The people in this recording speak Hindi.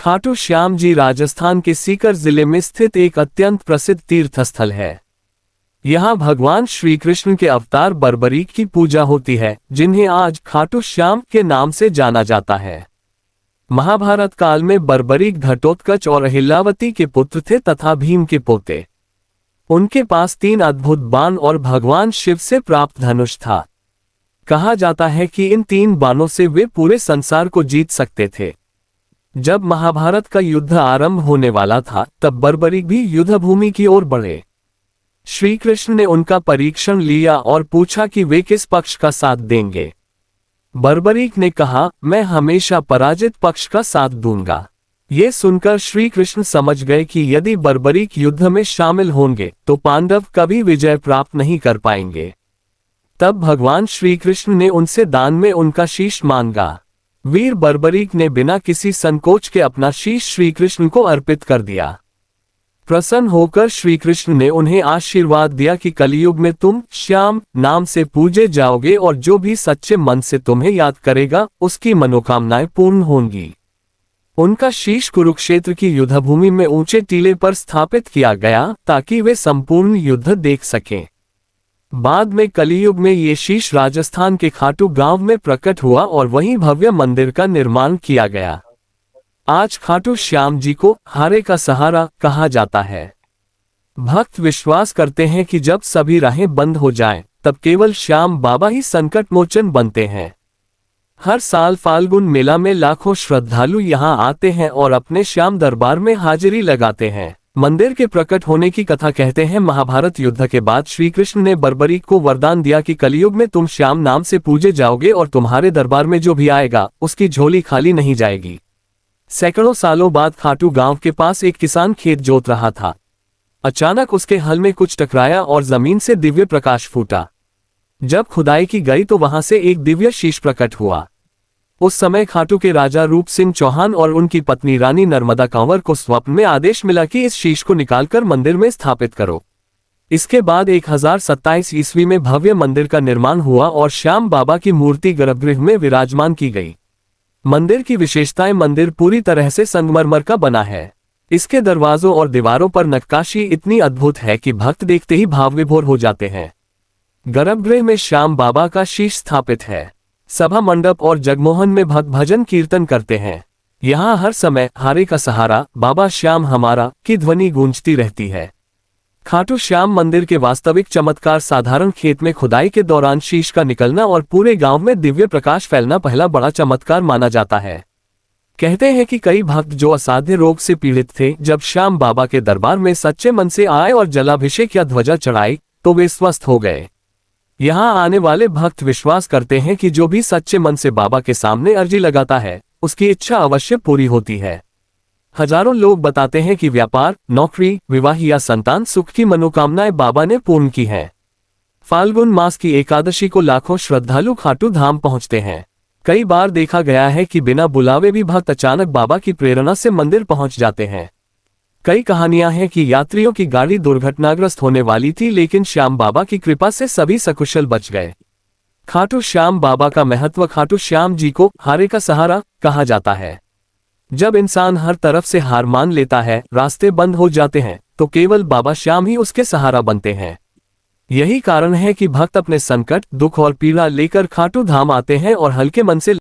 खाटू श्याम जी राजस्थान के सीकर जिले में स्थित एक अत्यंत प्रसिद्ध तीर्थ स्थल है। यहाँ भगवान श्री कृष्ण के अवतार बर्बरीक की पूजा होती है, जिन्हें आज खाटू श्याम के नाम से जाना जाता है। महाभारत काल में बर्बरीक घटोत्कच और अहिल्यावती के पुत्र थे तथा भीम के पोते। उनके पास 3 अद्भुत बाण और भगवान शिव से प्राप्त धनुष था। कहा जाता है कि इन 3 बाणों से वे पूरे संसार को जीत सकते थे। जब महाभारत का युद्ध आरंभ होने वाला था, तब बर्बरीक भी युद्धभूमि की ओर बढ़े। श्री कृष्ण ने उनका परीक्षण लिया और पूछा कि वे किस पक्ष का साथ देंगे। बर्बरीक ने कहा, मैं हमेशा पराजित पक्ष का साथ दूंगा। ये सुनकर श्री कृष्ण समझ गए कि यदि बर्बरीक युद्ध में शामिल होंगे तो पांडव कभी विजय प्राप्त नहीं कर पाएंगे। तब भगवान श्री कृष्ण ने उनसे दान में उनका शीश मांगा। वीर बर्बरीक ने बिना किसी संकोच के अपना शीश श्री कृष्ण को अर्पित कर दिया। प्रसन्न होकर श्री कृष्ण ने उन्हें आशीर्वाद दिया कि कलयुग में तुम श्याम नाम से पूजे जाओगे और जो भी सच्चे मन से तुम्हें याद करेगा उसकी मनोकामनाएं पूर्ण होंगी। उनका शीश कुरुक्षेत्र की युद्धभूमि में ऊंचे टीले पर स्थापित किया गया ताकि वे संपूर्ण युद्ध देख सकें। बाद में कलियुग में ये शीश राजस्थान के खाटू गांव में प्रकट हुआ और वहीं भव्य मंदिर का निर्माण किया गया। आज खाटू श्याम जी को हारे का सहारा कहा जाता है। भक्त विश्वास करते हैं कि जब सभी राहें बंद हो जाएं, तब केवल श्याम बाबा ही संकट मोचन बनते हैं। हर साल फाल्गुन मेला में लाखों श्रद्धालु यहाँ आते हैं और अपने श्याम दरबार में हाजिरी लगाते हैं। मंदिर के प्रकट होने की कथा कहते हैं, महाभारत युद्ध के बाद श्री कृष्ण ने बर्बरीक को वरदान दिया कि कलयुग में तुम श्याम नाम से पूजे जाओगे और तुम्हारे दरबार में जो भी आएगा उसकी झोली खाली नहीं जाएगी। सैकड़ों सालों बाद खाटू गांव के पास एक किसान खेत जोत रहा था। अचानक उसके हल में कुछ टकराया और जमीन से दिव्य प्रकाश फूटा। जब खुदाई की गई तो वहां से एक दिव्य शीश प्रकट हुआ। उस समय खाटू के राजा रूप सिंह चौहान और उनकी पत्नी रानी नर्मदा कंवर को स्वप्न में आदेश मिला कि इस शीश को निकालकर मंदिर में स्थापित करो। इसके बाद 1027 ईस्वी में भव्य मंदिर का निर्माण हुआ और श्याम बाबा की मूर्ति गर्भगृह में विराजमान की गई। मंदिर की विशेषताएं, मंदिर पूरी तरह से संगमरमर का बना है। इसके दरवाजों और दीवारों पर नक्काशी इतनी अद्भुत है कि भक्त देखते ही भाव विभोर हो जाते हैं। गर्भगृह में श्याम बाबा का शीश स्थापित है। सभा मंडप और जगमोहन में भक्त भजन कीर्तन करते हैं। यहाँ हर समय हारे का सहारा, बाबा श्याम हमारा की ध्वनि गूंजती रहती है। खाटू श्याम मंदिर के वास्तविक चमत्कार साधारण खेत में खुदाई के दौरान शीश का निकलना और पूरे गांव में दिव्य प्रकाश फैलना पहला बड़ा चमत्कार माना जाता है। कहते हैं कि कई भक्त जो असाध्य रोग से पीड़ित थे, जब श्याम बाबा के दरबार में सच्चे मन से आए और जलाभिषेक या ध्वजा चढ़ाई तो वे स्वस्थ हो गए। यहाँ आने वाले भक्त विश्वास करते हैं कि जो भी सच्चे मन से बाबा के सामने अर्जी लगाता है उसकी इच्छा अवश्य पूरी होती है। हजारों लोग बताते हैं कि व्यापार, नौकरी, विवाह या संतान सुख की मनोकामनाएं बाबा ने पूर्ण की हैं। फाल्गुन मास की एकादशी को लाखों श्रद्धालु खाटू धाम पहुंचते हैं। कई बार देखा गया है कि बिना बुलावे भी भक्त अचानक बाबा की प्रेरणा से मंदिर पहुंच जाते हैं। कई कहानियां हैं कि यात्रियों की गाड़ी दुर्घटनाग्रस्त होने वाली थी, लेकिन श्याम बाबा की कृपा से सभी सकुशल बच गए। खाटू श्याम बाबा का महत्व, खाटू श्याम जी को हारे का सहारा कहा जाता है। जब इंसान हर तरफ से हार मान लेता है, रास्ते बंद हो जाते हैं, तो केवल बाबा श्याम ही उसके सहारा बनते हैं। यही कारण है कि भक्त अपने संकट, दुख और पीड़ा लेकर खाटू धाम आते हैं और हल्के मन से